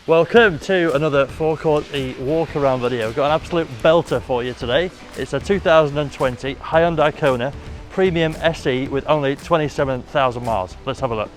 Welcome to another forecourt walk around video. We've got an absolute belter for you today. It's a 2020 Hyundai Kona Premium SE with only 27,000 miles. Let's have a look.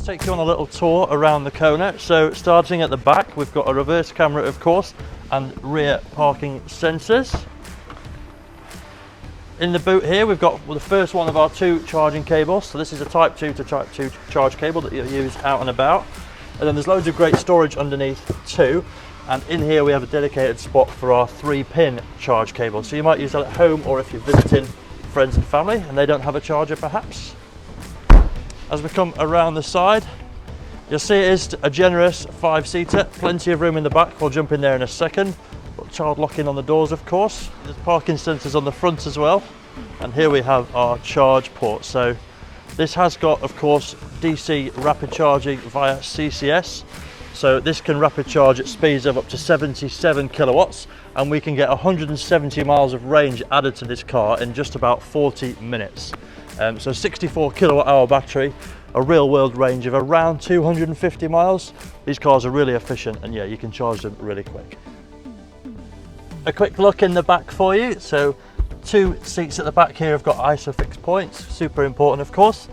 Take you on a little tour around the Kona. So starting at the back, we've got a reverse camera of course and rear parking sensors. In the boot here we've got the first one of our two charging cables. So this is a type 2 to type 2 charge cable that you'll use out and about, and then there's loads of great storage underneath too. And in here we have a dedicated spot for our 3-pin charge cable, so you might use that at home or if you're visiting friends and family and they don't have a charger perhaps. As we come around the side, you'll see it is a generous 5-seater, plenty of room in the back. We'll jump in there in a second. Got child locking on the doors of course. There's parking sensors on the front as well. And here we have our charge port. So this has got of course DC rapid charging via CCS. So this can rapid charge at speeds of up to 77 kilowatts, and we can get 170 miles of range added to this car in just about 40 minutes. So 64 kilowatt hour battery, a real world range of around 250 miles. These cars are really efficient, and yeah, you can charge them really quick. A quick look in the back for you. So 2 seats at the back here have got ISOFIX points, super important of course.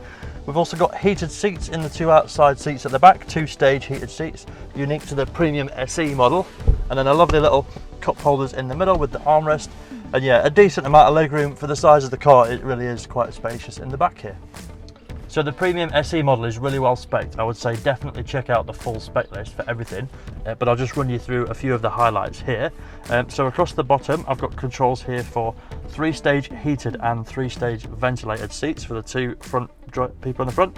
We've also got heated seats in the 2 outside seats at the back, 2-stage heated seats, unique to the Premium SE model. And then a lovely little cup holders in the middle with the armrest. And yeah, a decent amount of legroom for the size of the car. It really is quite spacious in the back here. So the Premium SE model is really well spec'd. I would say definitely check out the full spec list for everything, but I'll just run you through a few of the highlights here. So across the bottom, I've got controls here for 3-stage heated and 3-stage ventilated seats for the 2 front people in the front.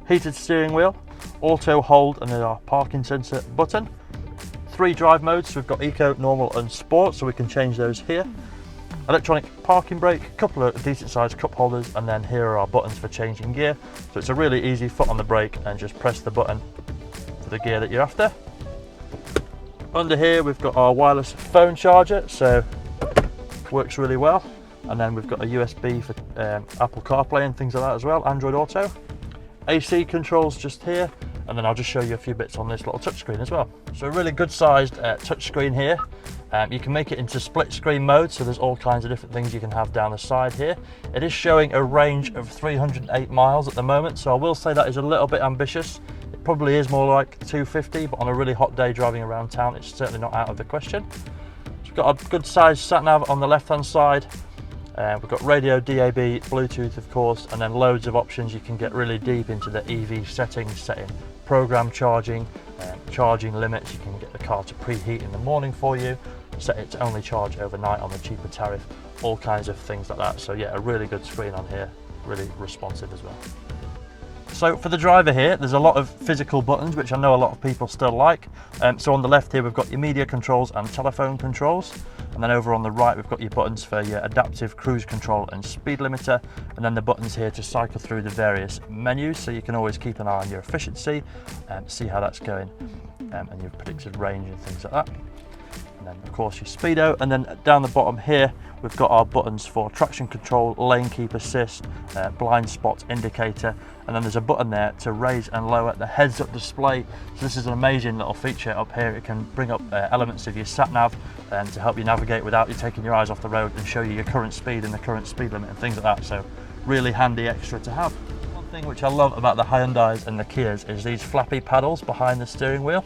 Heated steering wheel, auto hold, and then our parking sensor button. 3 drive modes, so we've got Eco, Normal and Sport, so we can change those here. Electronic parking brake, a couple of decent sized cup holders, and then here are our buttons for changing gear. So it's a really easy foot on the brake and just press the button for the gear that you're after. Under here we've got our wireless phone charger, so works really well. And then we've got a USB for Apple CarPlay and things like that as well, Android Auto. AC controls just here, and then I'll just show you a few bits on this little touchscreen as well. So a really good sized touchscreen here. You can make it into split screen mode, so there's all kinds of different things you can have down the side here. It is showing a range of 308 miles at the moment, so I will say that is a little bit ambitious. It probably is more like 250, but on a really hot day driving around town, it's certainly not out of the question. So we've got a good sized sat nav on the left hand side. We've got radio, DAB, Bluetooth of course, and then loads of options. You can get really deep into the EV settings, setting program charging, charging limits. You can get the car to preheat in the morning for you, set it to only charge overnight on the cheaper tariff, all kinds of things like that. So yeah, a really good screen on here, really responsive as well. So for the driver here, there's a lot of physical buttons, which I know a lot of people still like. So on the left here, we've got your media controls and telephone controls. And then over on the right, we've got your buttons for your adaptive cruise control and speed limiter. And then the buttons here to cycle through the various menus. So you can always keep an eye on your efficiency and see how that's going, and your predicted range and things like that. And then of course your speedo, and then down the bottom here we've got our buttons for traction control, lane keep assist, blind spot indicator, and then there's a button there to raise and lower the heads-up display. So this is an amazing little feature up here. It can bring up elements of your sat nav to help you navigate without you taking your eyes off the road, and show you your current speed and the current speed limit and things like that. So really handy extra to have. One thing which I love about the Hyundais and the Kias is these flappy paddles behind the steering wheel,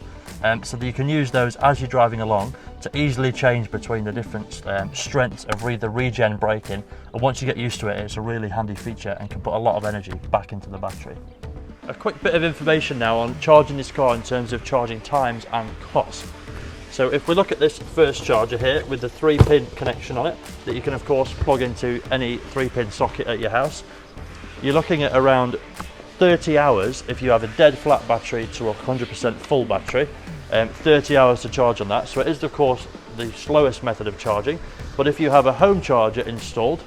so that you can use those as you're driving along to easily change between the different strengths of the regen braking, and once you get used to it, it's a really handy feature and can put a lot of energy back into the battery. A quick bit of information now on charging this car in terms of charging times and cost. So if we look at this first charger here with the 3-pin connection on it, that you can of course plug into any 3-pin socket at your house, you're looking at around 30 hours if you have a dead flat battery to 100% full battery, 30 hours to charge on that. So it is of course the slowest method of charging, but if you have a home charger installed,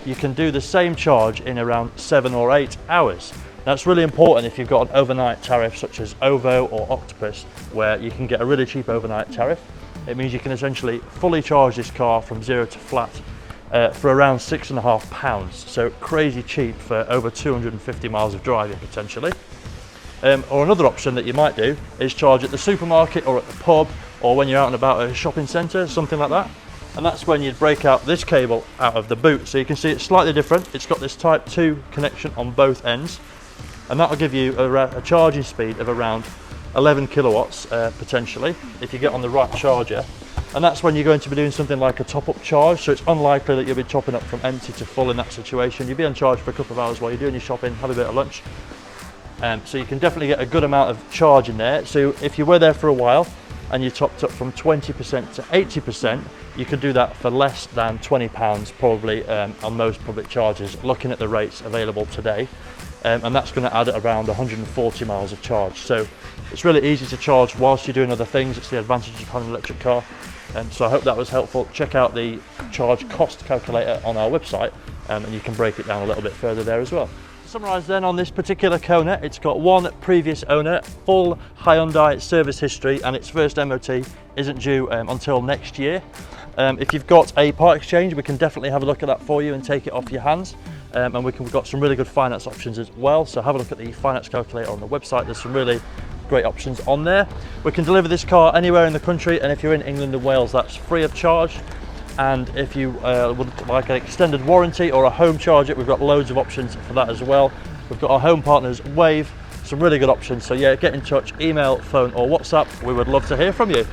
you can do the same charge in around 7 or 8 hours. That's really important if you've got an overnight tariff such as OVO or Octopus, where you can get a really cheap overnight tariff. It means you can essentially fully charge this car from 0 to flat for around £6.50, so crazy cheap for over 250 miles of driving potentially. Or another option that you might do is charge at the supermarket or at the pub, or when you're out and about at a shopping centre, something like that. And that's when you'd break out this cable out of the boot. So you can see it's slightly different. It's got this Type 2 connection on both ends, and that'll give you a charging speed of around 11 kilowatts potentially if you get on the right charger. And that's when you're going to be doing something like a top-up charge, so it's unlikely that you'll be topping up from empty to full in that situation. You'll be on charge for a couple of hours while you're doing your shopping, have a bit of lunch. So you can definitely get a good amount of charge in there. So if you were there for a while and you topped up from 20% to 80%, you could do that for less than £20 probably on most public chargers, looking at the rates available today. And that's going to add around 140 miles of charge. So it's really easy to charge whilst you're doing other things. It's the advantage of having an electric car. So I hope that was helpful. Check out the charge cost calculator on our website, and you can break it down a little bit further there as well. To summarise then on this particular Kona, it's got one previous owner, full Hyundai service history, and its first MOT isn't due until next year. If you've got a part exchange, we can definitely have a look at that for you and take it off your hands. And we've got some really good finance options as well, so have a look at the finance calculator on the website. There's some really great options on there. We can deliver this car anywhere in the country, and if you're in England and Wales, that's free of charge. And if you would like an extended warranty or a home charger, we've got loads of options for that as well. We've got our home partners Wave, some really good options. So yeah, get in touch, email, phone or WhatsApp. We would love to hear from you.